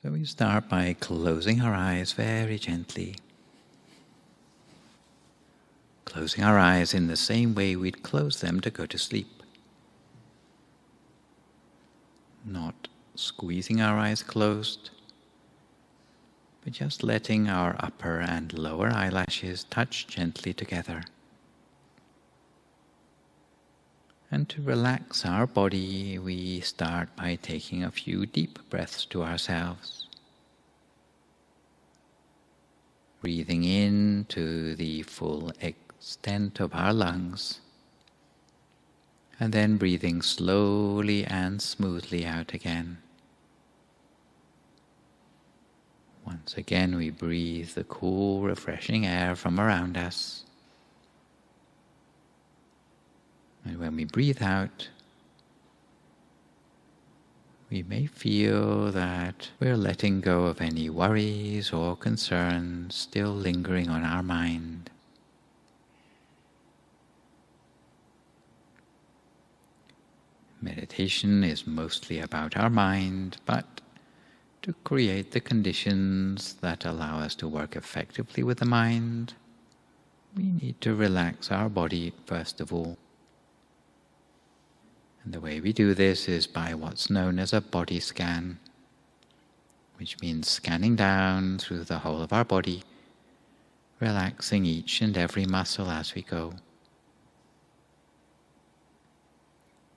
So we start by closing our eyes very gently. Closing our eyes in the same way we'd close them to go to sleep. Not squeezing our eyes closed, but just letting our upper and lower eyelashes touch gently together. And to relax our body, we start by taking a few deep breaths to ourselves. Breathing in to the full extent of our lungs, and then breathing slowly and smoothly out again. Once again, we breathe the cool, refreshing air from around us. And when we breathe out, we may feel that we're letting go of any worries or concerns still lingering on our mind. Meditation is mostly about our mind, but to create the conditions that allow us to work effectively with the mind, we need to relax our body first of all. And the way we do this is by what's known as a body scan, which means scanning down through the whole of our body, relaxing each and every muscle as we go.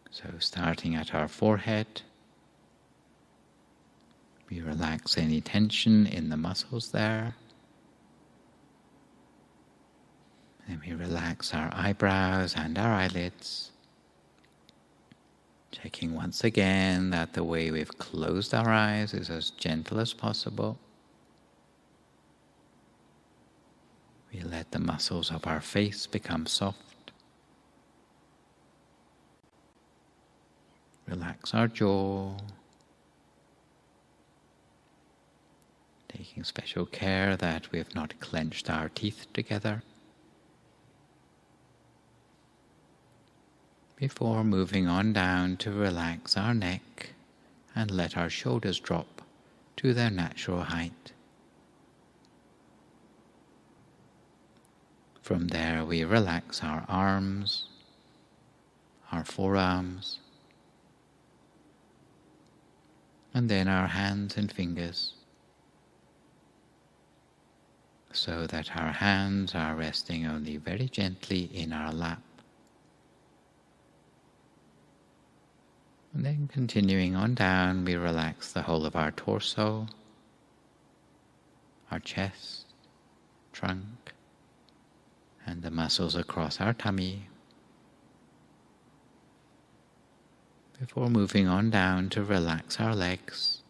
So starting at our forehead, we relax any tension in the muscles there. Then we relax our eyebrows and our eyelids, checking once again that the way we've closed our eyes is as gentle as possible. We let the muscles of our face become soft. Relax our jaw, taking special care that we have not clenched our teeth together. Before moving on down to relax our neck and let our shoulders drop to their natural height. From there we relax our arms, our forearms, and then our hands and fingers, so that our hands are resting only very gently in our lap. And then continuing on down, we relax the whole of our torso, our chest, trunk, and the muscles across our tummy, before moving on down to relax our legs,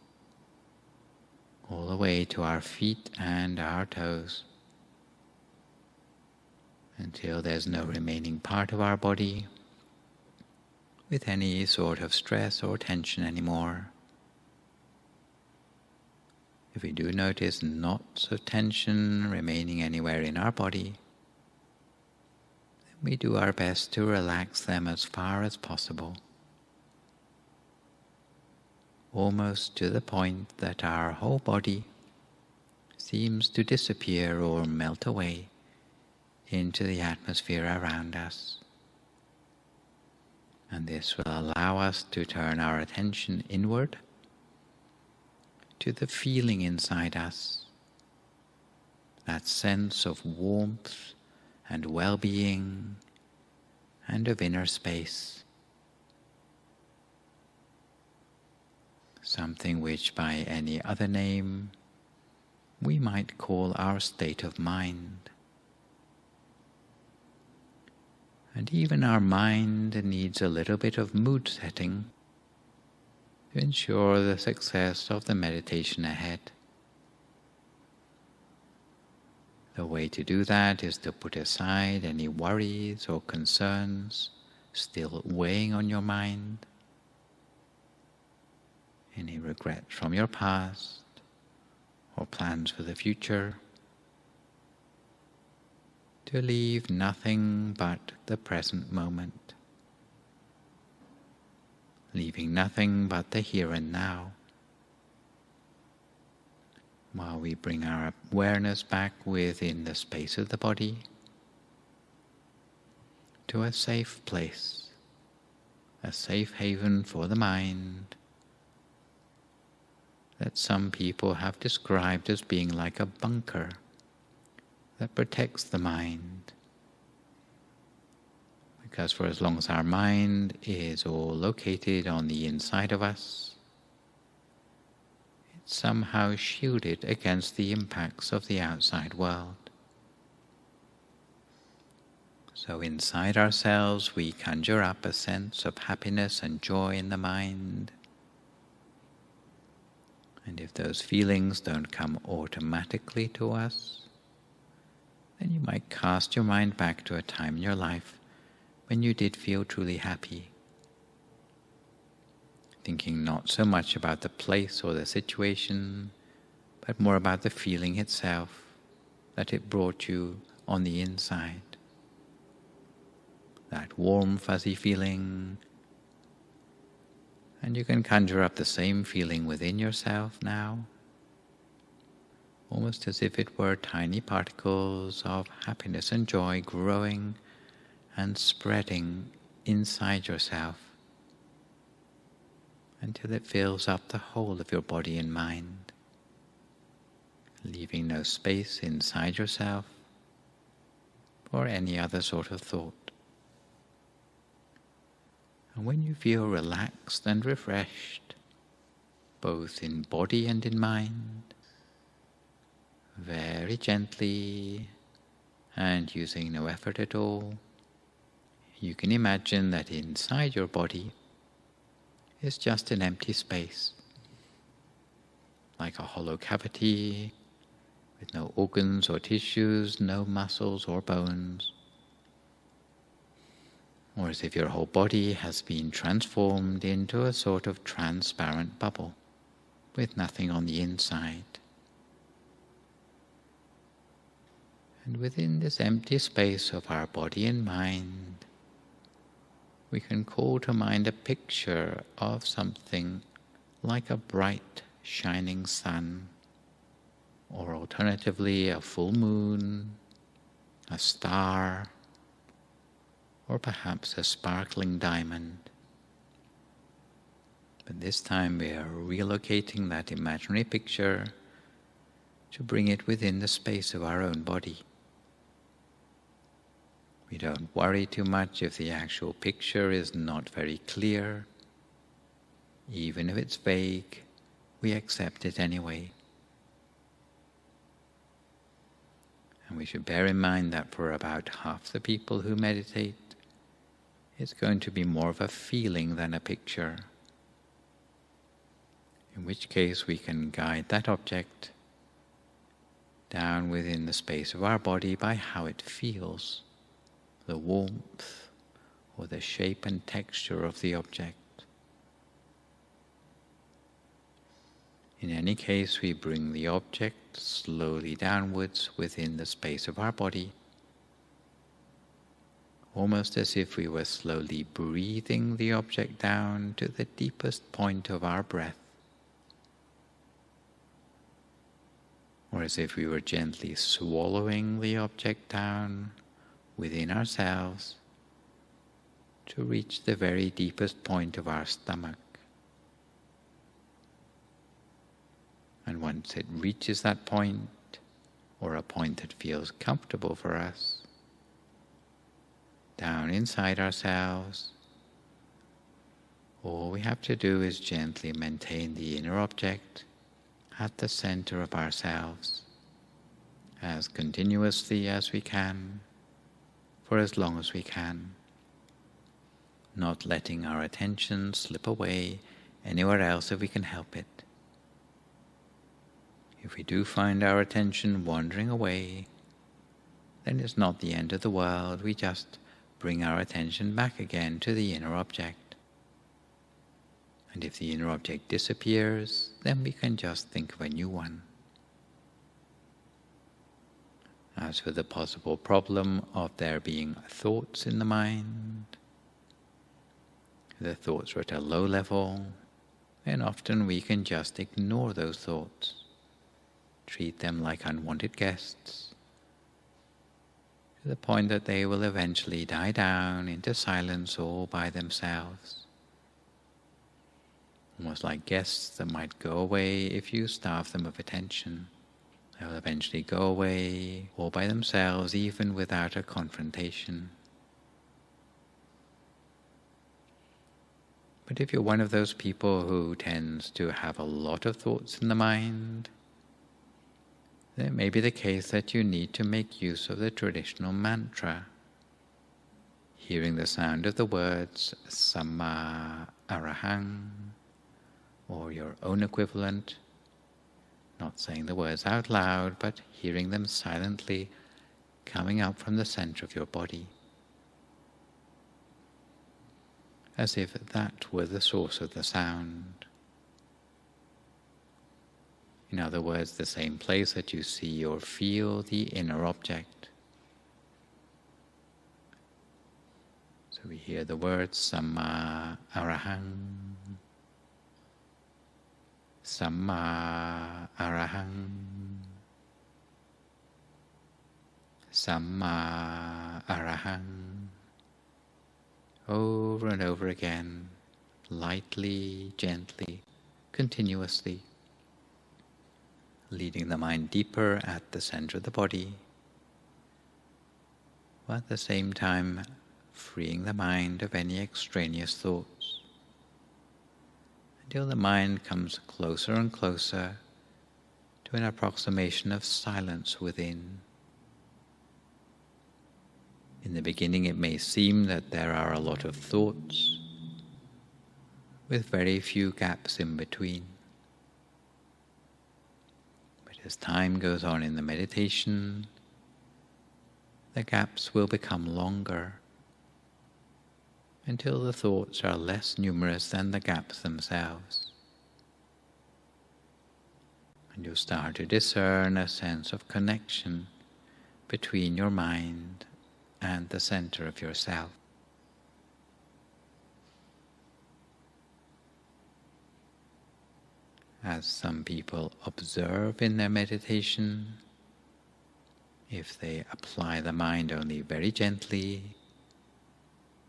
all the way to our feet and our toes, until there's no remaining part of our body with any sort of stress or tension anymore. If we do notice knots of tension remaining anywhere in our body, then we do our best to relax them as far as possible, almost to the point that our whole body seems to disappear or melt away into the atmosphere around us. And this will allow us to turn our attention inward to the feeling inside us, that sense of warmth and well-being and of inner space, something which by any other name we might call our state of mind. And even our mind needs a little bit of mood setting to ensure the success of the meditation ahead. The way to do that is to put aside any worries or concerns still weighing on your mind, any regrets from your past or plans for the future, to leave nothing but the present moment, leaving nothing but the here and now. while we bring our awareness back within the space of the body to a safe place, a safe haven for the mind that some people have described as being like a bunker that protects the mind. Because for as long as our mind is all located on the inside of us, it's somehow shielded against the impacts of the outside world. So inside ourselves we conjure up a sense of happiness and joy in the mind. And if those feelings don't come automatically to us, then you might cast your mind back to a time in your life when you did feel truly happy, thinking not so much about the place or the situation, but more about the feeling itself that it brought you on the inside. That warm, fuzzy feeling. And you can conjure up the same feeling within yourself now, almost as if it were tiny particles of happiness and joy growing and spreading inside yourself until it fills up the whole of your body and mind, leaving no space inside yourself for any other sort of thought. And when you feel relaxed and refreshed, both in body and in mind, very gently and using no effort at all, you can imagine that inside your body is just an empty space, like a hollow cavity with no organs or tissues, no muscles or bones, or as if your whole body has been transformed into a sort of transparent bubble with nothing on the inside. And within this empty space of our body and mind, we can call to mind a picture of something like a bright, shining sun, or alternatively a full moon, a star, or perhaps a sparkling diamond. But this time we are relocating that imaginary picture to bring it within the space of our own body. We don't worry too much if the actual picture is not very clear. Even if it's vague, we accept it anyway. And we should bear in mind that for about half the people who meditate, it's going to be more of a feeling than a picture, in which case we can guide that object down within the space of our body by how it feels, the warmth or the shape and texture of the object. In any case, we bring the object slowly downwards within the space of our body, almost as if we were slowly breathing the object down to the deepest point of our breath, or as if we were gently swallowing the object down within ourselves to reach the very deepest point of our stomach. And once it reaches that point, or a point that feels comfortable for us, down inside ourselves, all we have to do is gently maintain the inner object at the center of ourselves, as continuously as we can, for as long as we can, not letting our attention slip away anywhere else if we can help it. If we do find our attention wandering away, then it's not the end of the world. We just bring our attention back again to the inner object. And if the inner object disappears, then we can just think of a new one. As for the possible problem of there being thoughts in the mind, the thoughts are at a low level, then often we can just ignore those thoughts treat them like unwanted guests, to the point that they will eventually die down into silence all by themselves. Almost like guests that might go away if you starve them of attention. They'll eventually go away all by themselves, even without a confrontation. But if you're one of those people who tends to have a lot of thoughts in the mind, then it may be the case that you need to make use of the traditional mantra, hearing the sound of the words Samma Arahang, or your own equivalent, not saying the words out loud, but hearing them silently coming up from the center of your body, as if that were the source of the sound. In other words, the same place that you see or feel the inner object. So we hear the words Samma Arahang, Samma Arahang, Samma Arahang, over and over again, lightly, gently, continuously, leading the mind deeper at the center of the body, while at the same time freeing the mind of any extraneous thoughts, until the mind comes closer and closer to an approximation of silence within. In the beginning it may seem that there are a lot of thoughts, with very few gaps in between. But as time goes on in the meditation, the gaps will become longer, until the thoughts are less numerous than the gaps themselves. And you'll start to discern a sense of connection between your mind and the center of yourself. As some people observe in their meditation, if they apply the mind only very gently,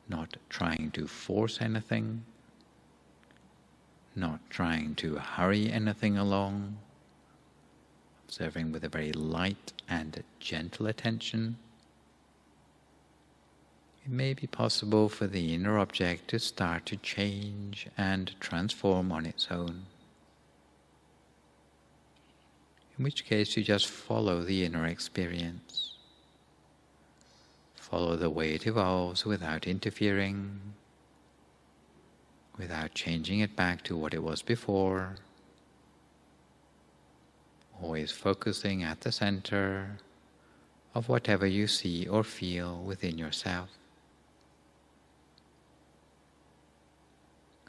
not trying to force anything, not trying to hurry anything along, observing with a very light and gentle attention, it may be possible for the inner object to start to change and transform on its own. In which case you just follow the inner experience. Follow the way it evolves without interfering, without changing it back to what it was before, always focusing at the center of whatever you see or feel within yourself.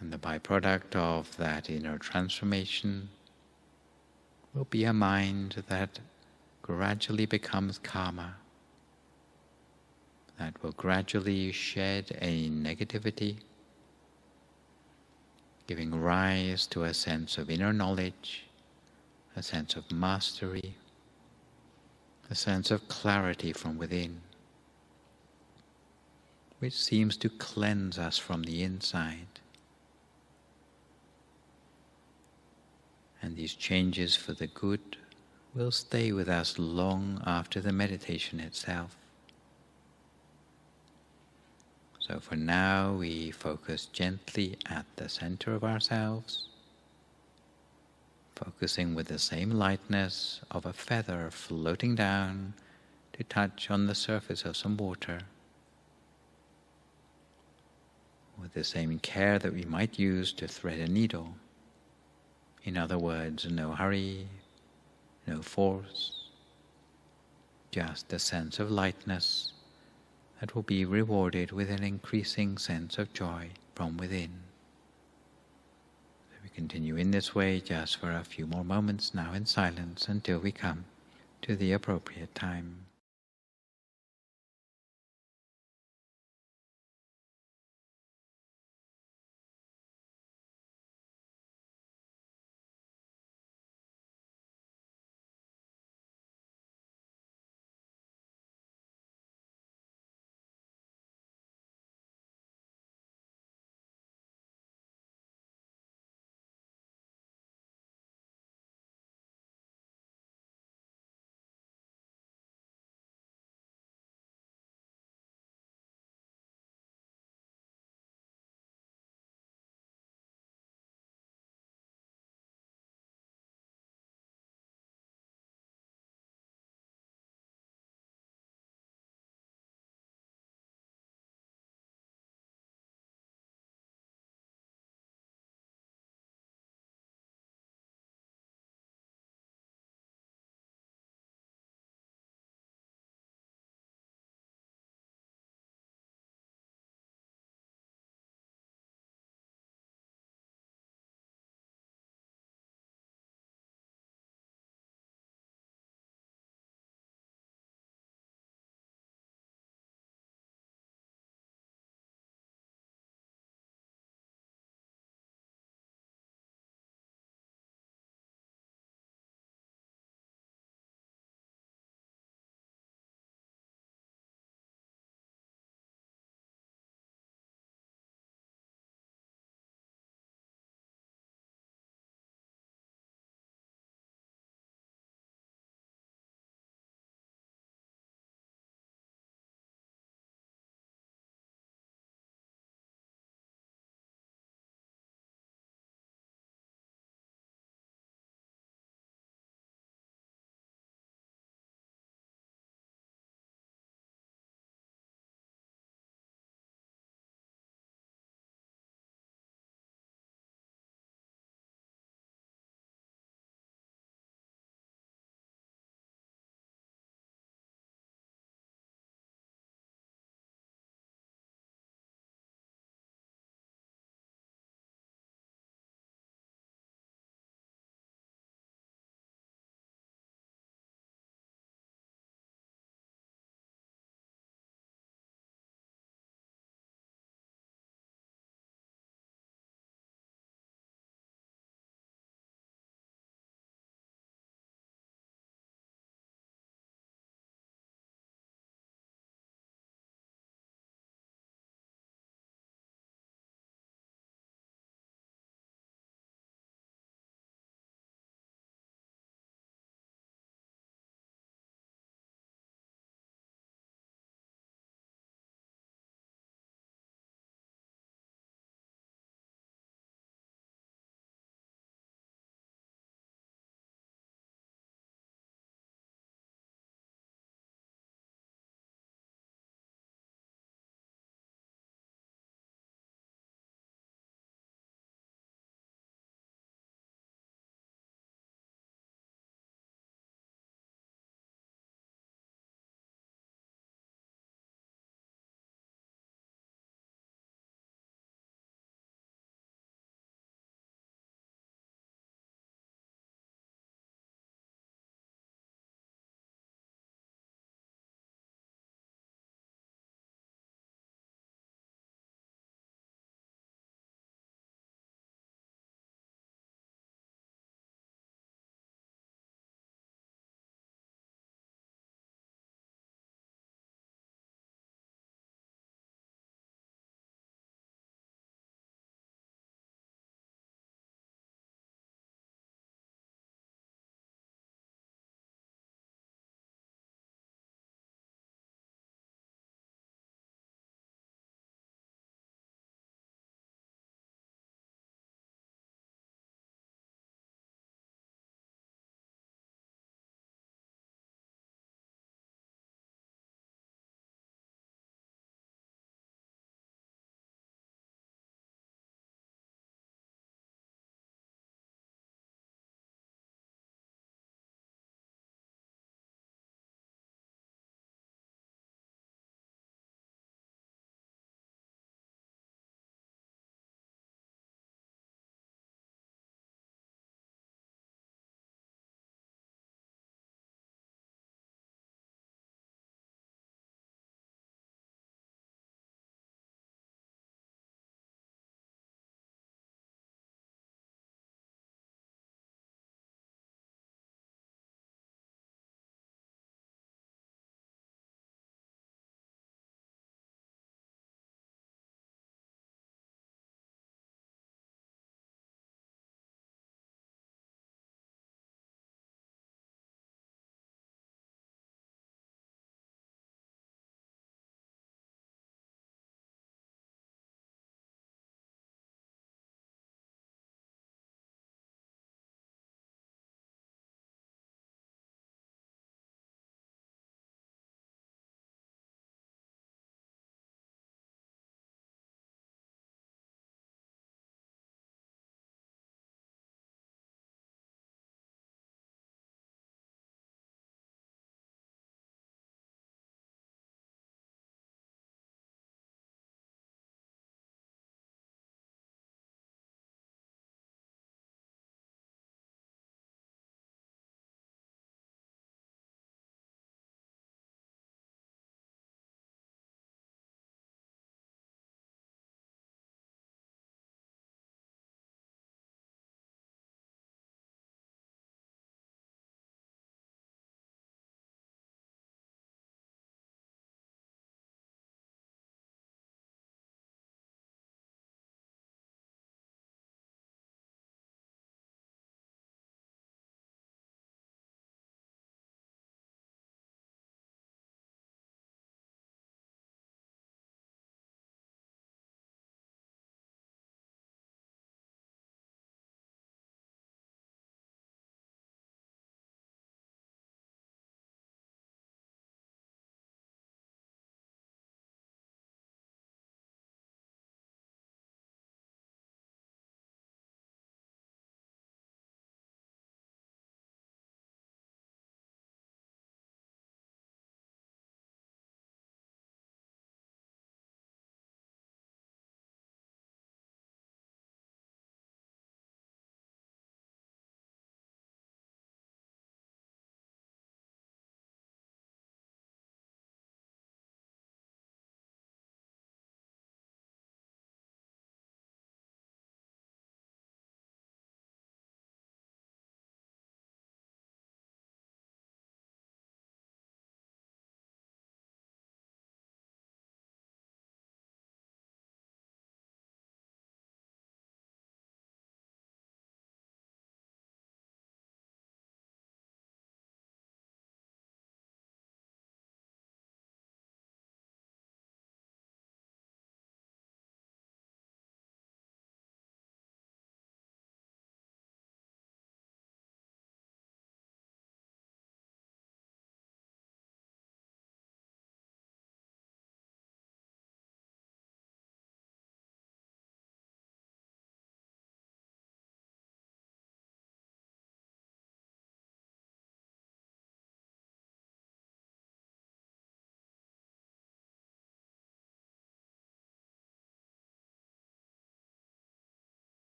And the byproduct of that inner transformation will be a mind that gradually becomes calmer, that will gradually shed a negativity, giving rise to a sense of inner knowledge, a sense of mastery, a sense of clarity from within, which seems to cleanse us from the inside. And these changes for the good will stay with us long after the meditation itself. So for now, we focus gently at the center of ourselves, focusing with the same lightness of a feather floating down to touch on the surface of some water, with the same care that we might use to thread a needle. In other words, no hurry, no force, just a sense of lightness that will be rewarded with an increasing sense of joy from within. So we continue in this way just for a few more moments now in silence until we come to the appropriate time.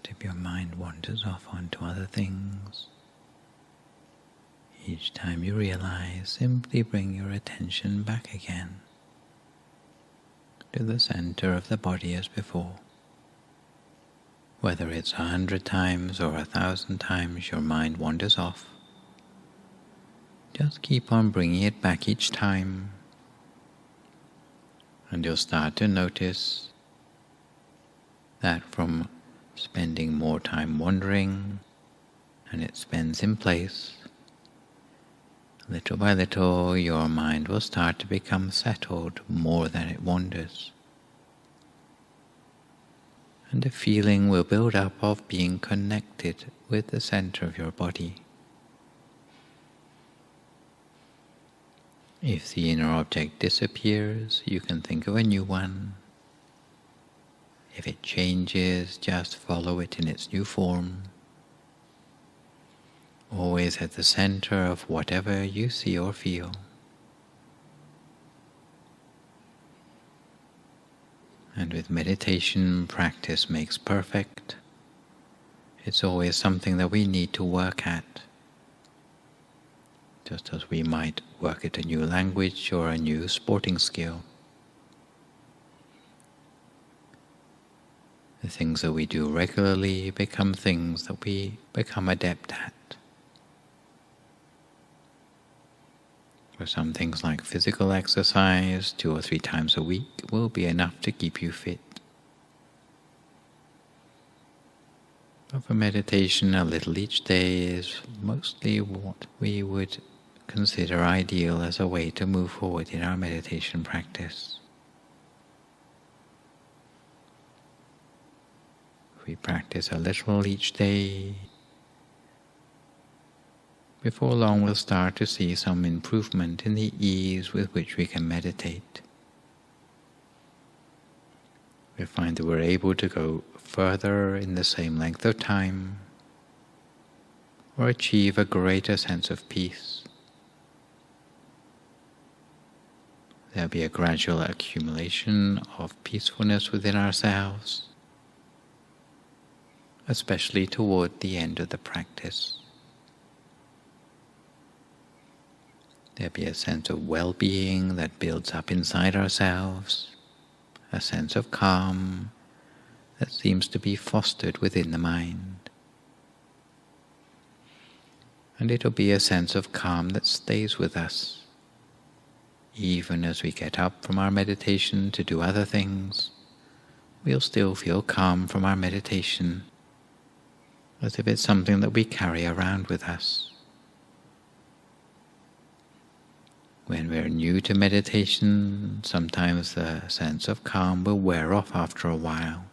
But if your mind wanders off onto other things, each time you realize, simply bring your attention back again to the center of the body as before. Whether it's 100 times or 1,000 times your mind wanders off, just keep on bringing it back each time, and you'll start to notice that from spending more time wandering, and it spends in place, little by little your mind will start to become settled more than it wanders. And a feeling will build up of being connected with the center of your body. If the inner object disappears, you can think of a new one. If it changes, just follow it in its new form, always at the center of whatever you see or feel. And with meditation, practice makes perfect. It's always something that we need to work at, just as we might work at a new language or a new sporting skill. The things that we do regularly become things that we become adept at. For some things like physical exercise, 2 or 3 times a week will be enough to keep you fit. But for meditation, a little each day is mostly what we would consider ideal as a way to move forward in our meditation practice. If we practice a little each day, before long we'll start to see some improvement in the ease with which we can meditate. We find that we're able to go further in the same length of time, or achieve a greater sense of peace. There'll be a gradual accumulation of peacefulness within ourselves, especially toward the end of the practice. There'll be a sense of well-being that builds up inside ourselves, a sense of calm that seems to be fostered within the mind. And it'll be a sense of calm that stays with us. Even as we get up from our meditation to do other things, we'll still feel calm from our meditation, as if it's something that we carry around with us. When we're new to meditation, sometimes the sense of calm will wear off after a while,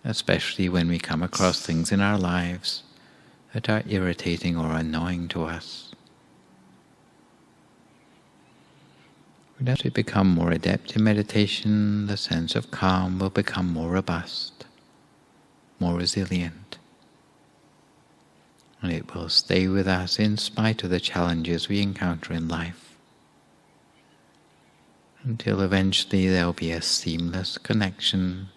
especially when we come across things in our lives that are irritating or annoying to us. But as we become more adept in meditation, the sense of calm will become more robust, more resilient, and it will stay with us in spite of the challenges we encounter in life, until eventually there will be a seamless connection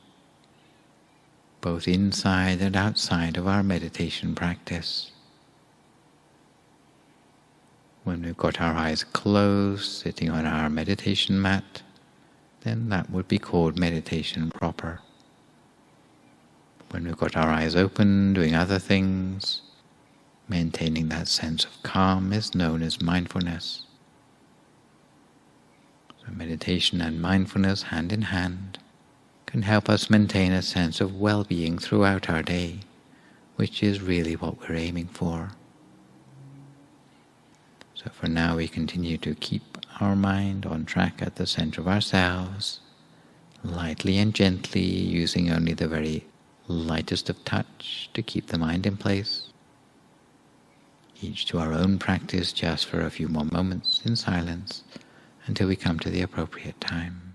both inside and outside of our meditation practice. When we've got our eyes closed, sitting on our meditation mat, then that would be called meditation proper. When we've got our eyes open, doing other things, maintaining that sense of calm is known as mindfulness. So meditation and mindfulness, hand in hand, can help us maintain a sense of well-being throughout our day, which is really what we're aiming for. So for now we continue to keep our mind on track at the center of ourselves, lightly and gently, using only the very lightest of touch to keep the mind in place. Each to our own practice, just for a few more moments in silence until we come to the appropriate time.